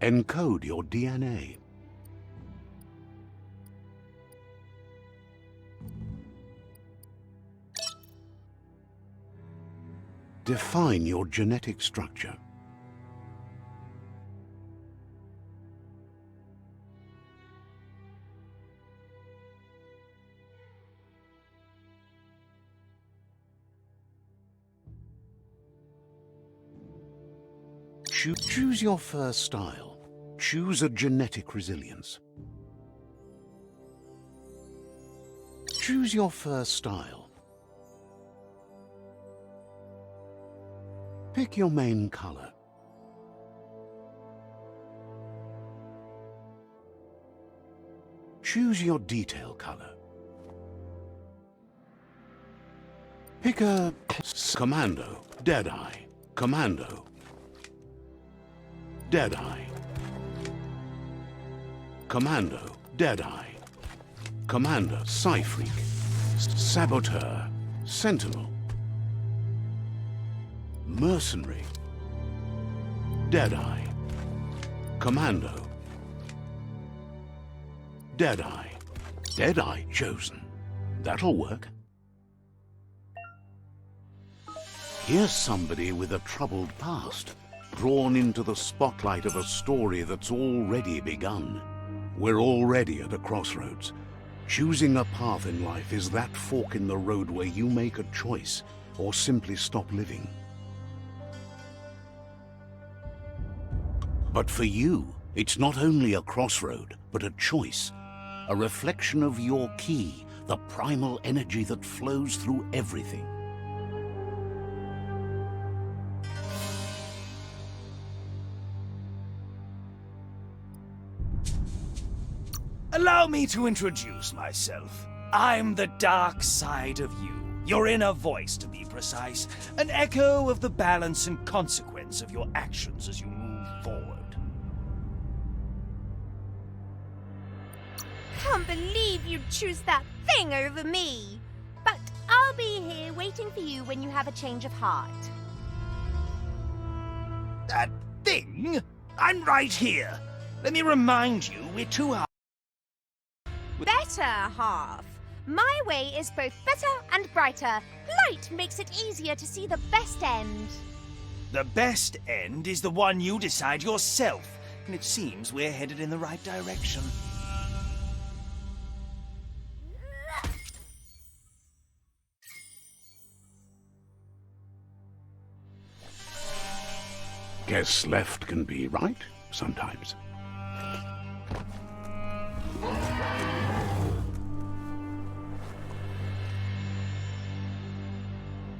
Encode your DNA. Define your genetic structure. Choose your first style. Choose a genetic resilience. Choose your first style. Pick your main color. Choose your detail color. Pick a Commando, Deadeye, Commando, Deadeye, Commando, Deadeye, Commander, Psyfreak, Saboteur, Sentinel, Mercenary, Deadeye, Commando, Deadeye. Deadeye chosen. That'll work. Here's somebody with a troubled past, drawn into the spotlight of a story that's already begun. We're already at a crossroads. Choosing a path in life is that fork in the road where you make a choice or simply stop living. But for you, it's not only a crossroad, but a choice. A reflection of your key, the primal energy that flows through everything. Allow me to introduce myself. I'm the dark side of you, your inner voice to be precise, an echo of the balance and consequence of your actions as you move forward. Can't believe you'd choose that thing over me. But I'll be here waiting for you when you have a change of heart. That thing? I'm right here. Let me remind you, we're two halves. Better half. My way is both better and brighter. Light makes it easier to see the best end. The best end is the one you decide yourself, and it seems we're headed in the right direction. Guess left can be right sometimes.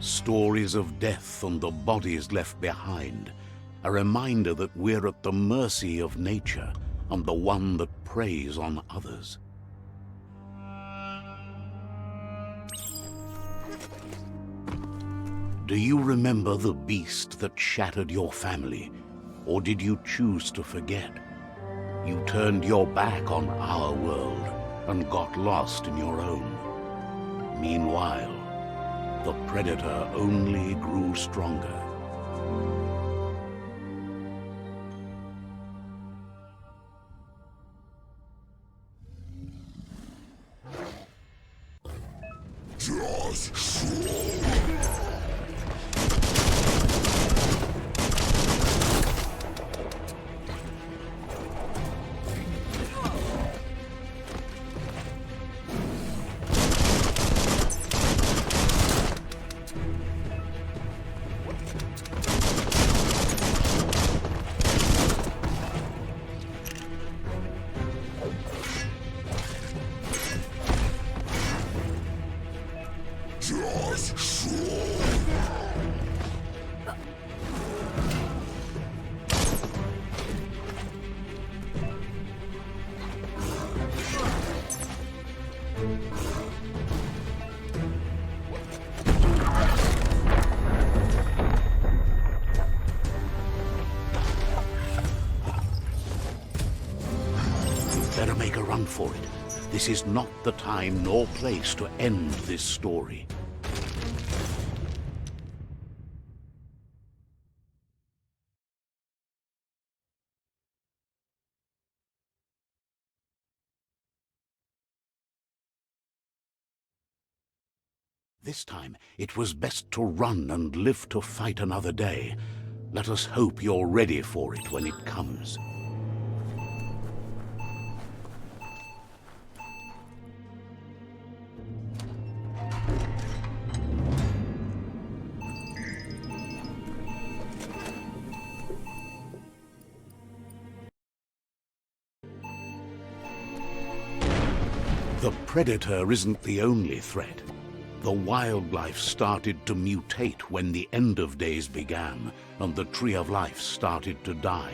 Stories of death and the bodies left behind. A reminder that we're at the mercy of nature and the one that preys on others. Do you remember the beast that shattered your family? Or did you choose to forget? You turned your back on our world and got lost in your own. Meanwhile, the predator only grew stronger. Better make a run for it. This is not the time nor place to end this story. This time, it was best to run and live to fight another day. Let us hope you're ready for it when it comes. The predator isn't the only threat. The wildlife started to mutate when the end of days began, and the Tree of Life started to die.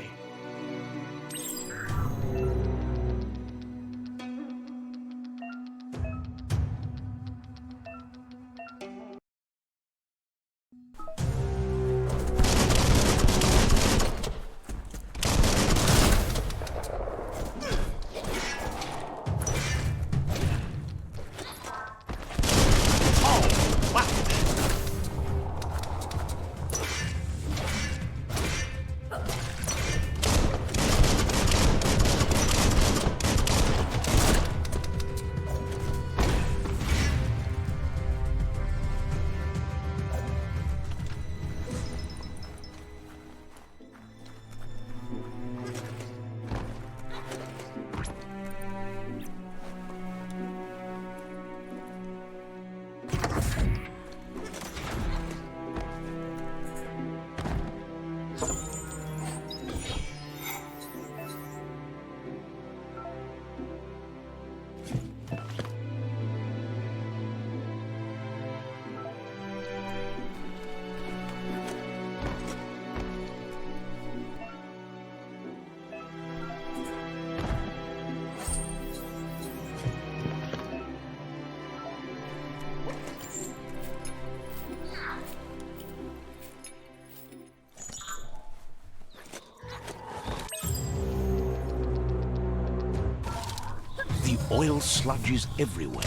The oil sludges everywhere.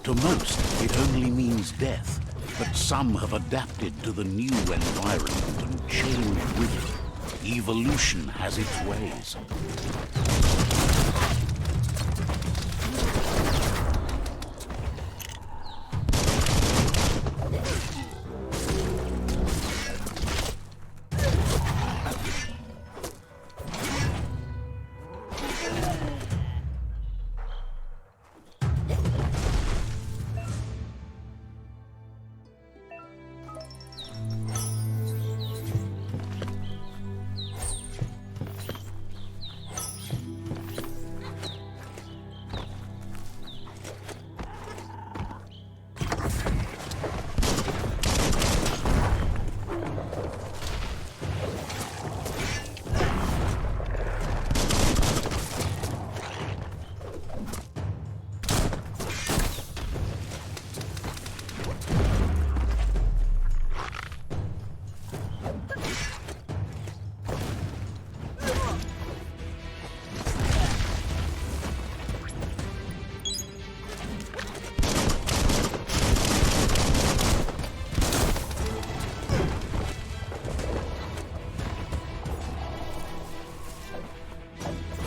To most, it only means death, but some have adapted to the new environment and changed with it. Evolution has its ways.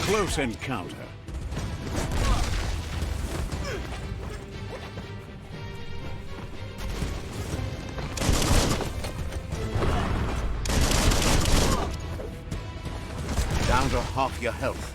Close encounter. Down to half your health.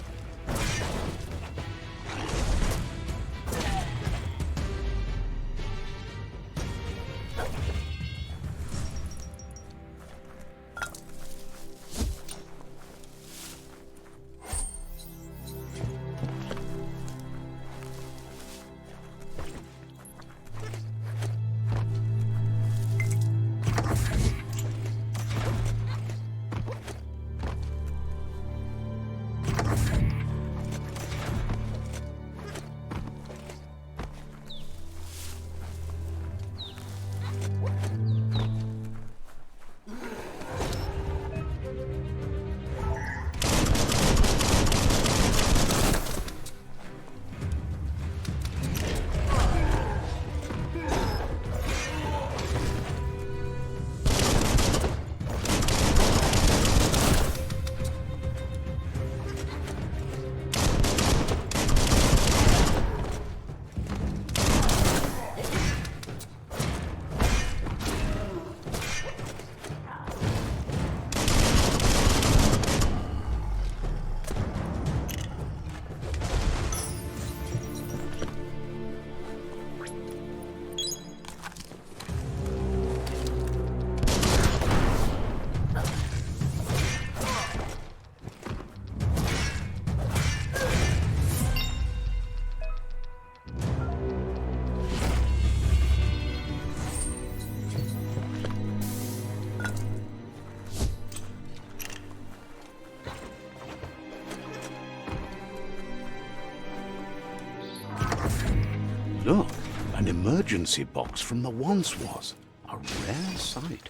An emergency box from the once was. A rare sight.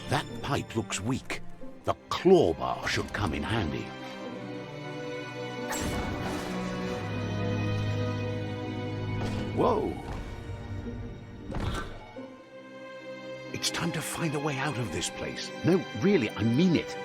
That pipe looks weak. The claw bar should come in handy. Whoa! It's time to find a way out of this place. No, really, I mean it.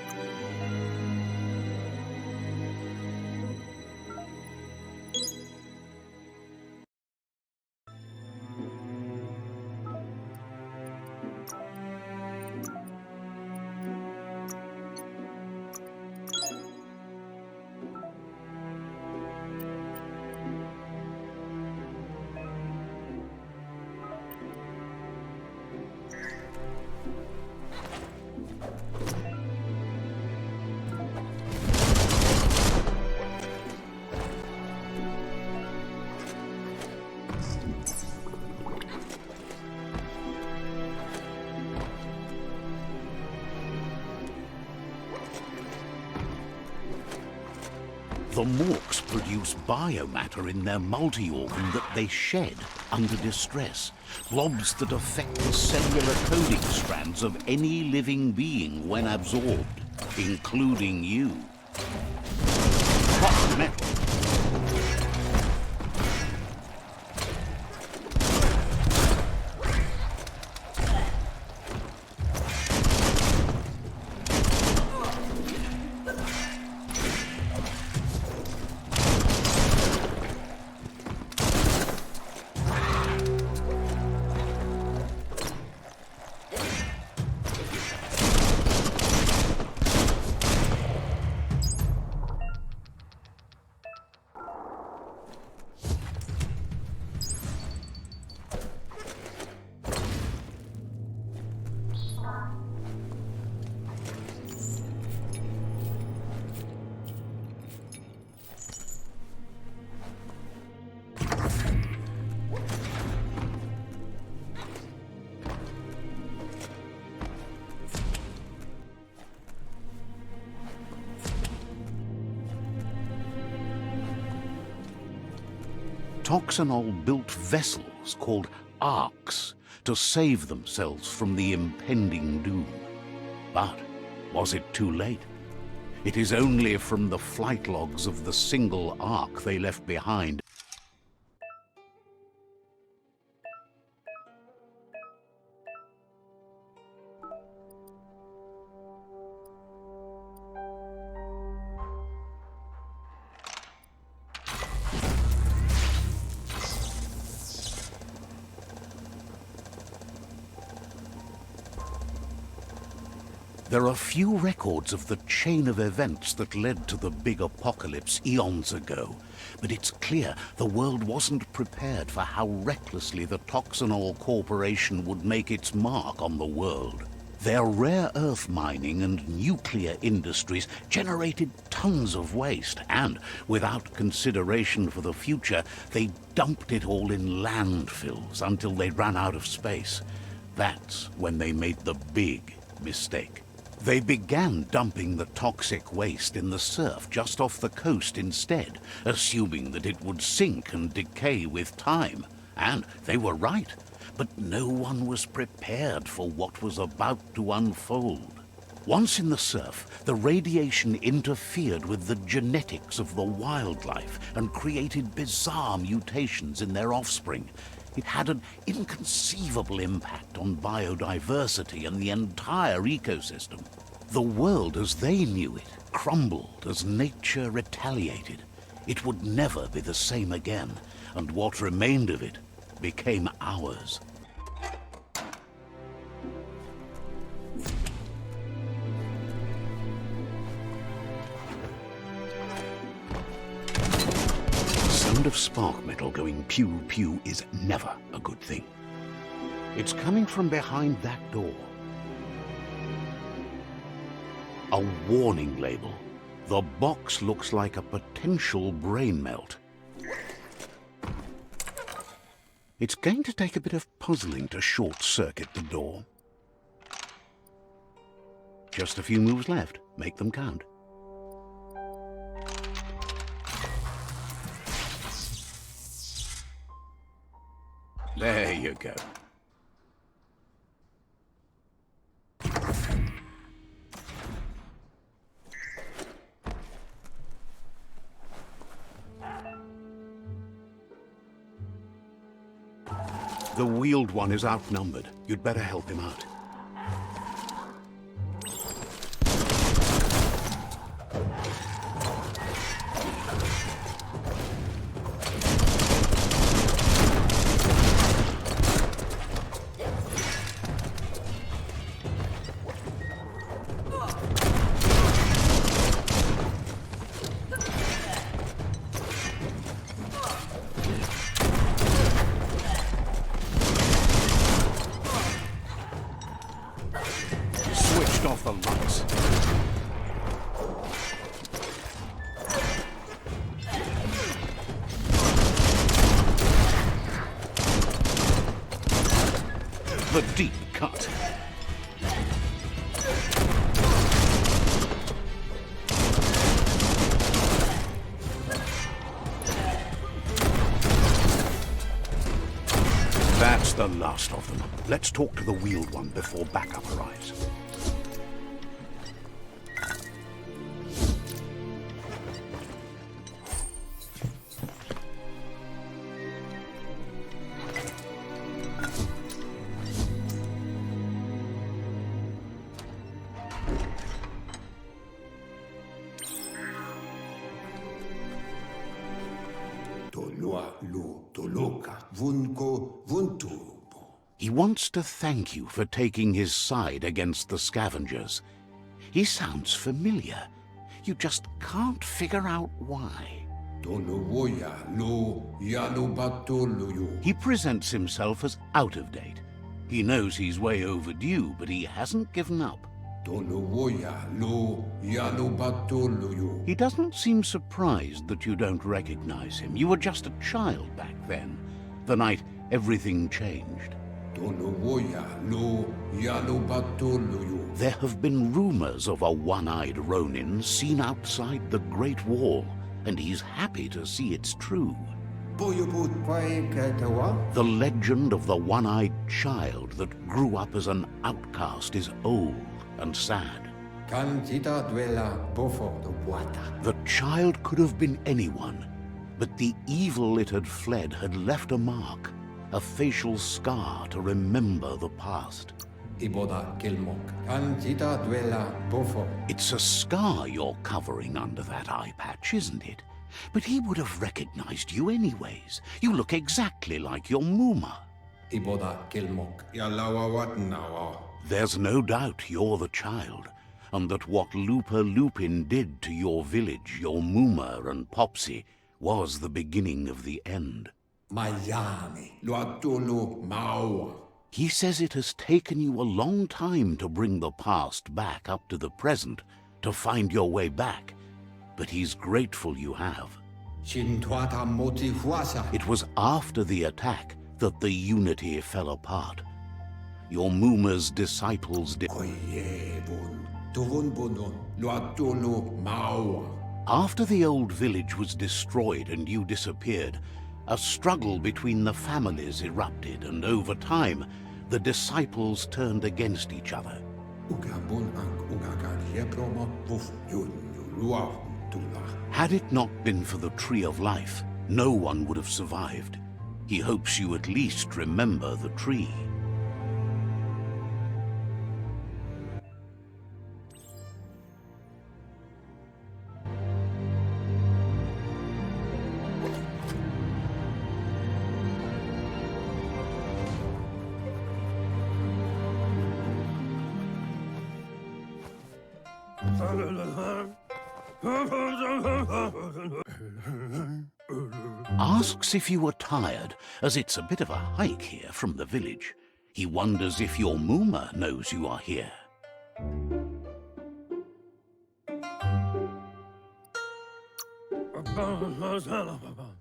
The Morks produce biomatter in their multi-organ that they shed under distress. Blobs that affect the cellular coding strands of any living being when absorbed, including you. Hot metal. Toxanol built vessels called arks to save themselves from the impending doom. But was it too late? It is only from the flight logs of the single ark they left behind There are few records of the chain of events that led to the big apocalypse eons ago, but it's clear the world wasn't prepared for how recklessly the Toxanol Corporation would make its mark on the world. Their rare earth mining and nuclear industries generated tons of waste, and without consideration for the future, they dumped it all in landfills until they ran out of space. That's when they made the big mistake. They began dumping the toxic waste in the surf just off the coast instead, assuming that it would sink and decay with time. And they were right, but no one was prepared for what was about to unfold. Once in the surf, the radiation interfered with the genetics of the wildlife and created bizarre mutations in their offspring. It had an inconceivable impact on biodiversity and the entire ecosystem. The world as they knew it crumbled as nature retaliated. It would never be the same again, and what remained of it became ours. The sound of spark metal going pew-pew is never a good thing. It's coming from behind that door. A warning label. The box looks like a potential brain melt. It's going to take a bit of puzzling to short-circuit the door. Just a few moves left. Make them count. There you go. The wheeled one is outnumbered. You'd better help him out. Switched off the lights. The deep cut. That's the last of them. Let's talk to the wheeled one before backup arrives. He wants to thank you for taking his side against the scavengers. He sounds familiar. You just can't figure out why. He presents himself as out of date. He knows he's way overdue, but he hasn't given up. He doesn't seem surprised that you don't recognize him. You were just a child back then, the night everything changed. There have been rumors of a one-eyed Ronin seen outside the Great Wall, and he's happy to see it's true. The legend of the one-eyed child that grew up as an outcast is old and sad. The child could have been anyone, but the evil it had fled had left a mark, a facial scar to remember the past. It's a scar you're covering under that eye patch, isn't it? But he would have recognized you anyways. You look exactly like your Muma. There's no doubt you're the child, and that what Lupa Lupin did to your village, your Muma and Popsy, was the beginning of the end. He says it has taken you a long time to bring the past back up to the present, to find your way back, but he's grateful you have. It was after the attack that the unity fell apart. Your Muma's disciples did. After the old village was destroyed and you disappeared, a struggle between the families erupted, and over time, the disciples turned against each other. Had it not been for the Tree of Life, no one would have survived. He hopes you at least remember the tree. Asks if you are tired, as it's a bit of a hike here from the village. He wonders if your Muma knows you are here.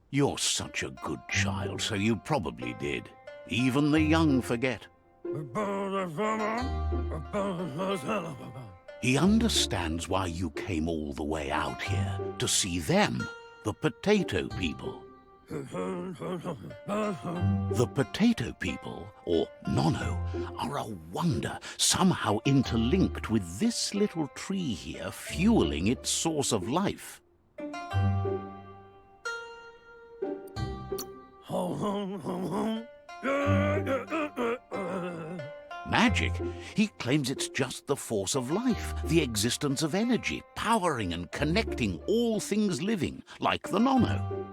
You're such a good child, so you probably did. Even the young forget. He understands why you came all the way out here, to see them, the potato people. The potato people, or Nono, are a wonder, somehow interlinked with this little tree here, fueling its source of life. Magic? He claims it's just the force of life, the existence of energy, powering and connecting all things living, like the Nono.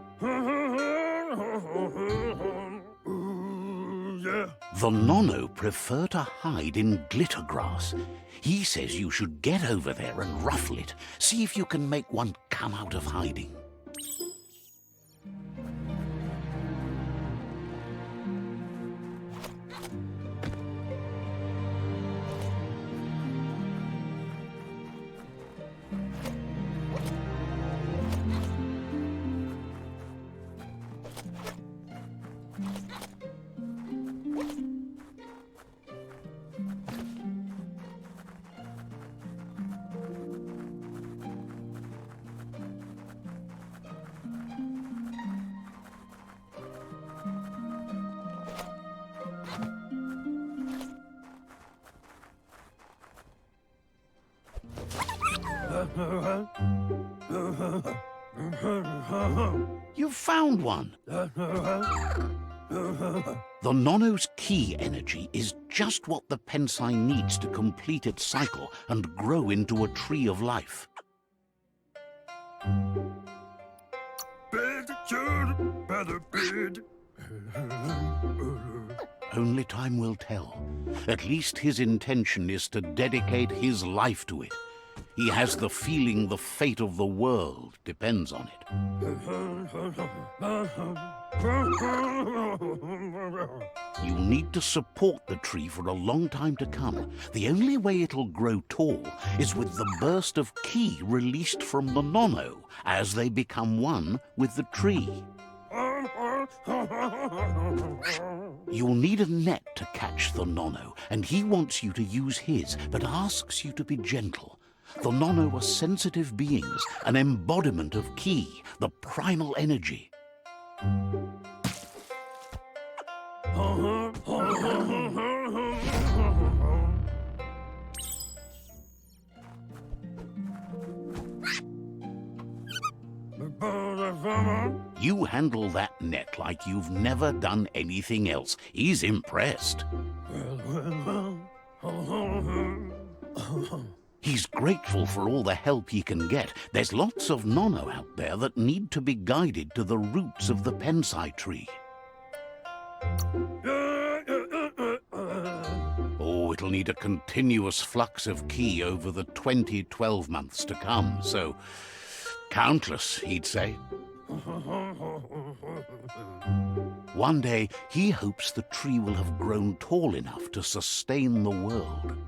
The Nono prefer to hide in glitter grass. He says you should get over there and ruffle it. See if you can make one come out of hiding. You've found one. The Nono's key energy is just what the Pensai needs to complete its cycle and grow into a tree of life. Only time will tell. At least his intention is to dedicate his life to it. He has the feeling the fate of the world depends on it. You'll need to support the tree for a long time to come. The only way it'll grow tall is with the burst of ki released from the Nono as they become one with the tree. You'll need a net to catch the Nono, and he wants you to use his, but asks you to be gentle. The Nono are sensitive beings, an embodiment of ki, the primal energy. You handle that net like you've never done anything else. He's impressed. He's grateful for all the help he can get. There's lots of Nono out there that need to be guided to the roots of the Pensai tree. Oh, it'll need a continuous flux of ki over the 12 months to come, so countless, he'd say. One day, he hopes the tree will have grown tall enough to sustain the world.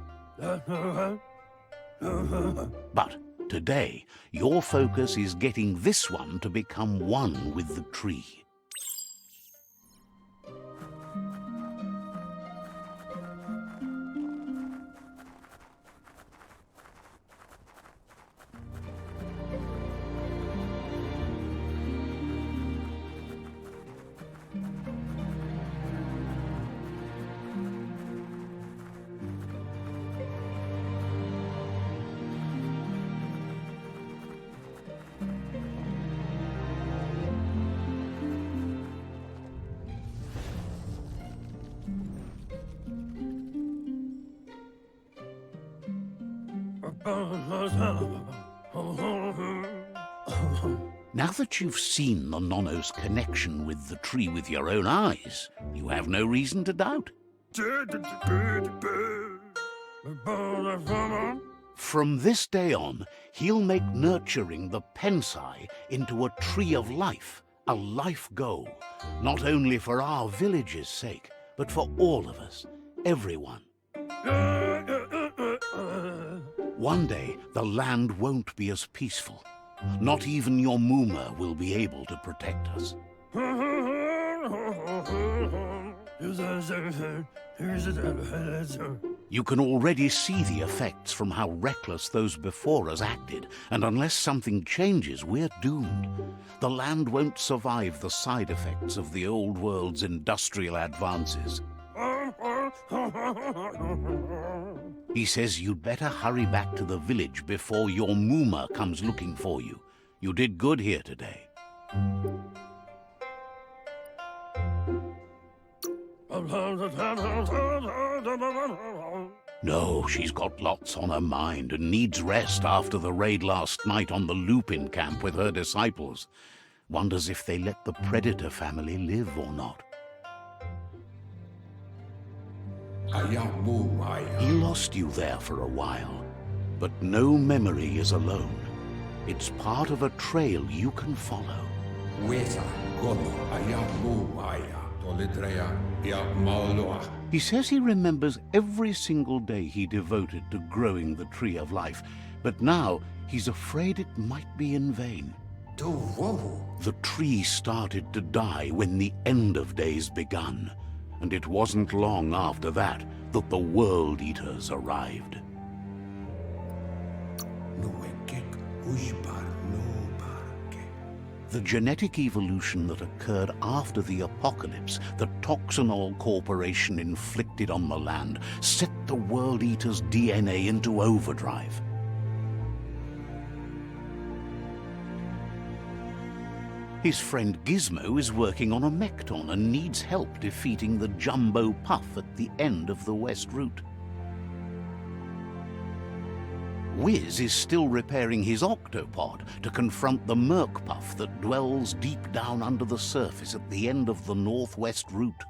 But today, your focus is getting this one to become one with the tree. Now that you've seen the Nono's connection with the tree with your own eyes, you have no reason to doubt. From this day on, he'll make nurturing the Pensai into a tree of life, a life goal, not only for our village's sake, but for all of us, everyone. One day, the land won't be as peaceful. Not even your Muma will be able to protect us. You can already see the effects from how reckless those before us acted, and unless something changes, we're doomed. The land won't survive the side effects of the old world's industrial advances. He says you'd better hurry back to the village before your Muma comes looking for you. You did good here today. No, she's got lots on her mind and needs rest after the raid last night on the Lupin camp with her disciples. Wonders if they let the Predator family live or not. He lost you there for a while, but no memory is alone. It's part of a trail you can follow. He says he remembers every single day he devoted to growing the Tree of Life, but now he's afraid it might be in vain. The tree started to die when the end of days begun, and it wasn't long after that that the World Eaters arrived. The genetic evolution that occurred after the apocalypse the Toxinol Corporation inflicted on the land set the World Eater's DNA into overdrive. His friend Gizmo is working on a Mekton and needs help defeating the Jumbo Puff at the end of the West Route. Wiz is still repairing his octopod to confront the Merc Puff that dwells deep down under the surface at the end of the Northwest Route.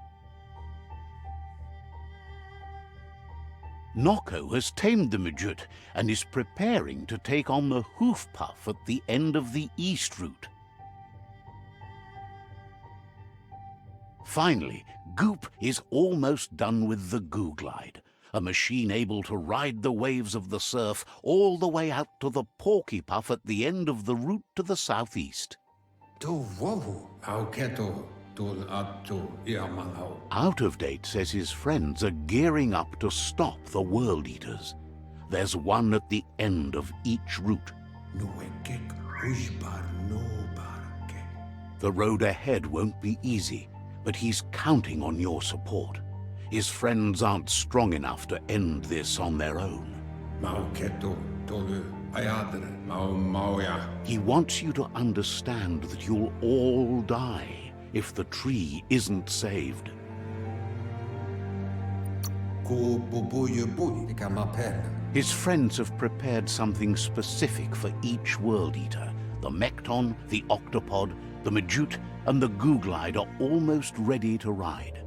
Nocco has tamed the Midget and is preparing to take on the Hoof Puff at the end of the East Route. Finally, Goop is almost done with the Googlide, a machine able to ride the waves of the surf all the way out to the Porky Puff at the end of the route to the southeast. Out of Date says his friends are gearing up to stop the World Eaters. There's one at the end of each route. The road ahead won't be easy, but he's counting on your support. His friends aren't strong enough to end this on their own. He wants you to understand that you'll all die if the tree isn't saved. His friends have prepared something specific for each World Eater. The Mekton, the Octopod, the Majute, and the Googlide are almost ready to ride.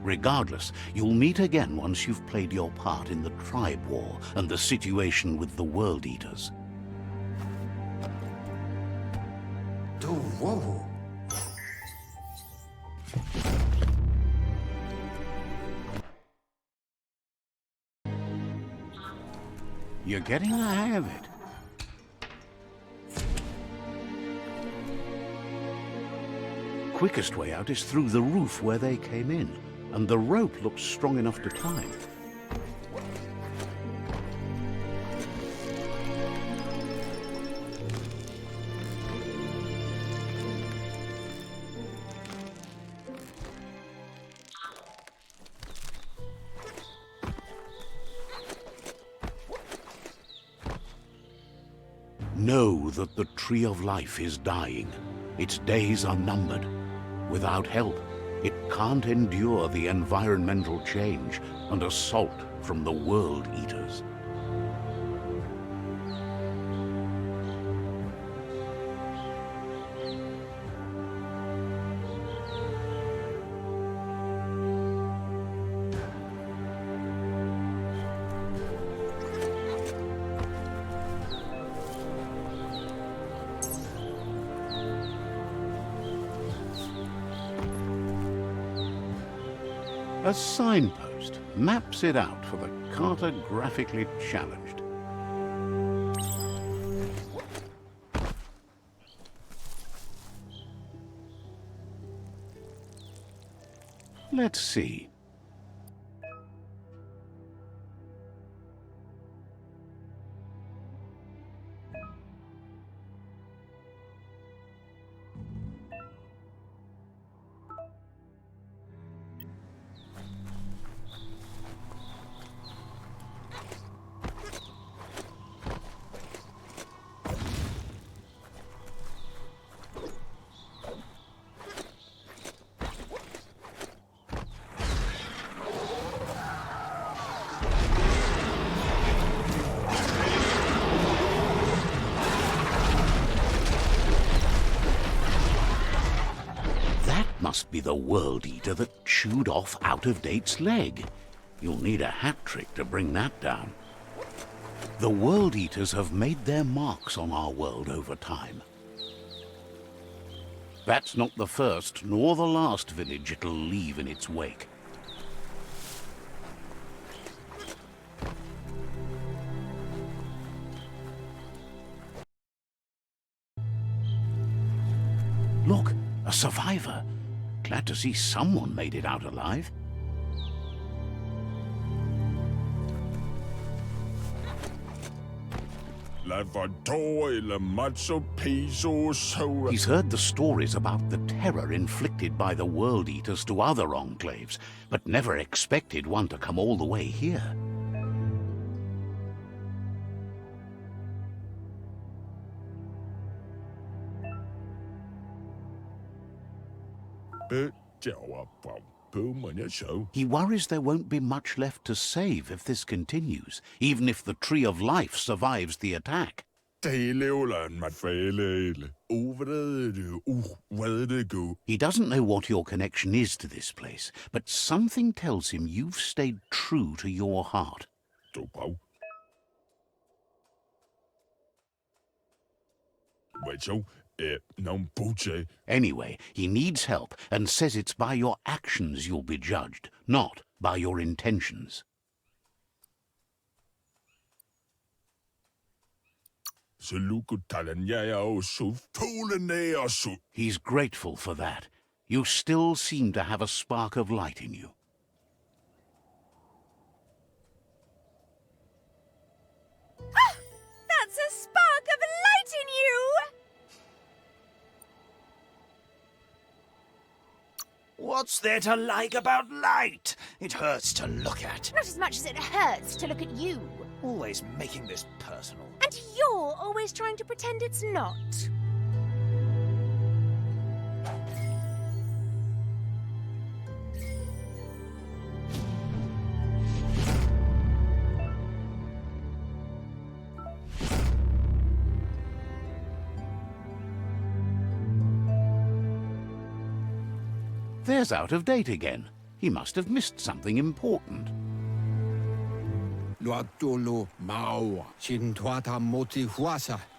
Regardless, you'll meet again once you've played your part in the tribe war and the situation with the World Eaters. You're getting the hang of it. Quickest way out is through the roof where they came in, and the rope looks strong enough to climb. Know that the Tree of Life is dying. Its days are numbered. Without help, it can't endure the environmental change and assault from the World Eaters. A signpost, maps it out for the cartographically challenged. Let's see. Must be the World Eater that chewed off Out-of-Date's leg. You'll need a hat trick to bring that down. The World Eaters have made their marks on our world over time. That's not the first nor the last village it'll leave in its wake. Look, a survivor. Glad to see someone made it out alive. He's heard the stories about the terror inflicted by the World Eaters to other enclaves, but never expected one to come all the way here. He worries there won't be much left to save if this continues, even if the Tree of Life survives the attack. He doesn't know what your connection is to this place, but something tells him you've stayed true to your heart. Anyway, he needs help and says it's by your actions you'll be judged, not by your intentions. He's grateful for that. You still seem to have a spark of light in you. Ah! That's a spark of light in you! What's there to like about light? It hurts to look at. Not as much as it hurts to look at you. Always making this personal. And you're always trying to pretend it's not. There's Out-of-Date again. He must have missed something important.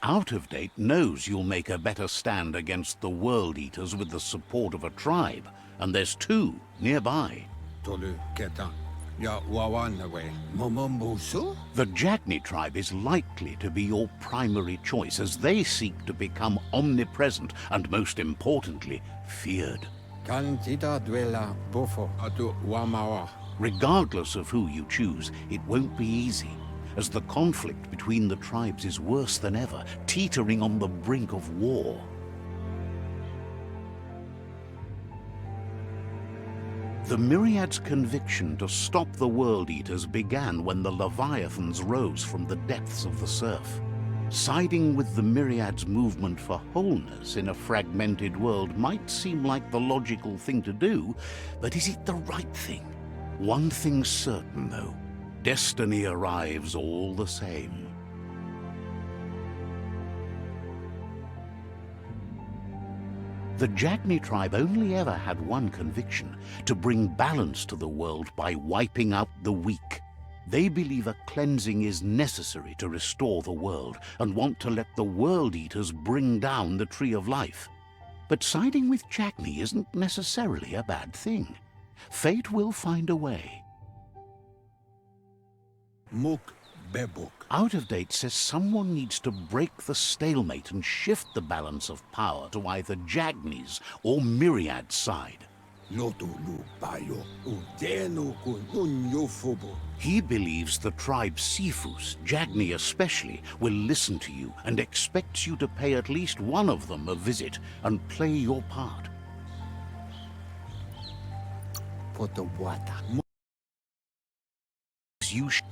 Out-of-Date knows you'll make a better stand against the World Eaters with the support of a tribe, and there's two nearby. The Jagni tribe is likely to be your primary choice as they seek to become omnipresent and, most importantly, feared. Regardless of who you choose, it won't be easy, as the conflict between the tribes is worse than ever, teetering on the brink of war. The Myriad's conviction to stop the World Eaters began when the Leviathans rose from the depths of the surf. Siding with the Myriad's movement for wholeness in a fragmented world might seem like the logical thing to do, but is it the right thing? One thing's certain, though. Destiny arrives all the same. The Jagni tribe only ever had one conviction: to bring balance to the world by wiping out the weak. They believe a cleansing is necessary to restore the world and want to let the World Eaters bring down the Tree of Life. But siding with Jagni isn't necessarily a bad thing. Fate will find a way. Muk bebuk. Out of Date says someone needs to break the stalemate and shift the balance of power to either Jagni's or Myriad's side. Lotu lu bayo. Udenu kun unyofubo. He believes the tribe Sifus, Jagni especially, will listen to you and expects you to pay at least one of them a visit and play your part. Potawata.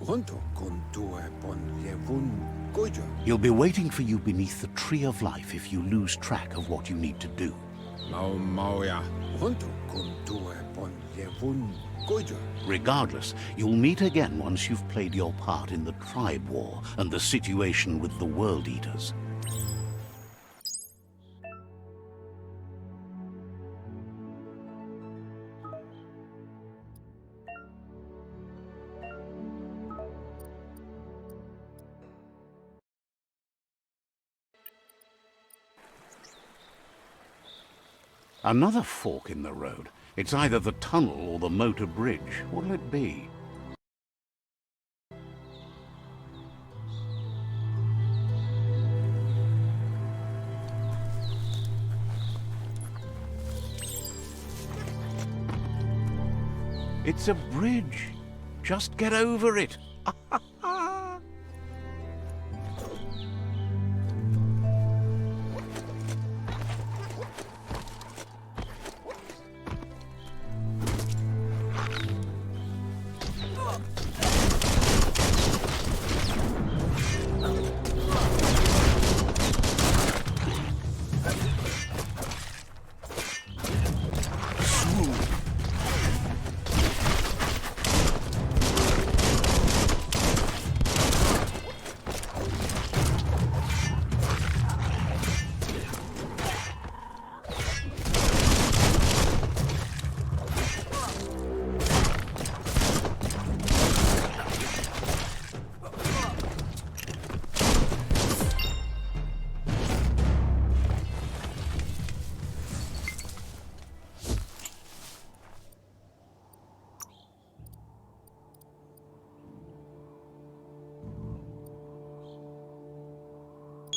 Honto kontue pon levun gojo. He'll be waiting for you beneath the Tree of Life if you lose track of what you need to do. Mau mauya. Honto kontue pon levun gojo. Regardless, you'll meet again once you've played your part in the tribe war and the situation with the World Eaters. Another fork in the road. It's either the tunnel or the motor bridge. What'll it be? It's a bridge. Just get over it.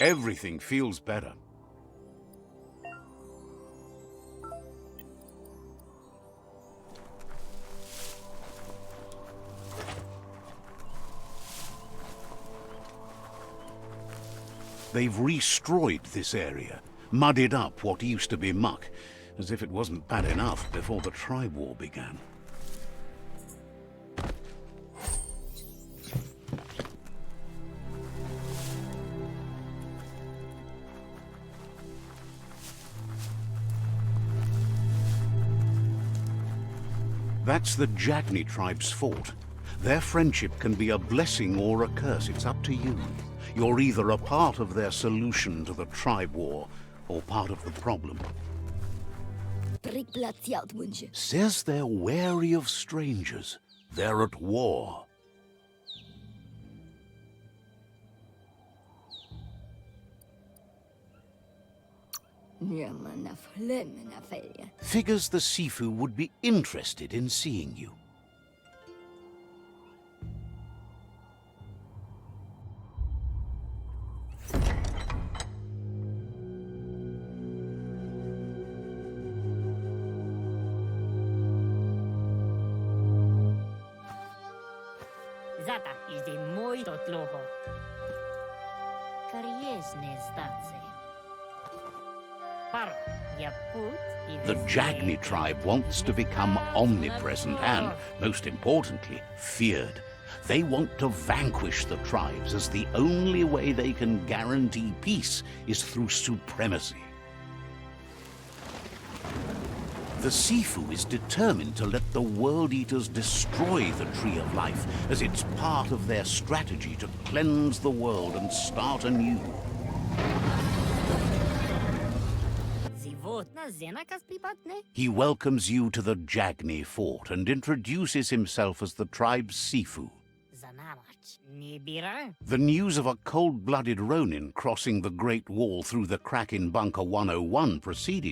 Everything feels better. They've destroyed this area, muddied up what used to be muck, as if it wasn't bad enough before the tribe war began. That's the Jagni tribe's fort. Their friendship can be a blessing or a curse. It's up to you. You're either a part of their solution to the tribe war or part of the problem. Says they're wary of strangers. They're at war. Figures the Sifu would be interested in seeing you. Zata is de moi tot loho. Kariesne zdace. Paro, ya put. The Jagni tribe wants to become omnipresent and, most importantly, feared. They want to vanquish the tribes, as the only way they can guarantee peace is through supremacy. The Sifu is determined to let the World Eaters destroy the Tree of Life, as it's part of their strategy to cleanse the world and start anew. He welcomes you to the Jagni fort and introduces himself as the tribe's Sifu. The news of a cold-blooded Ronin crossing the Great Wall through the crack in Bunker 101 proceeded.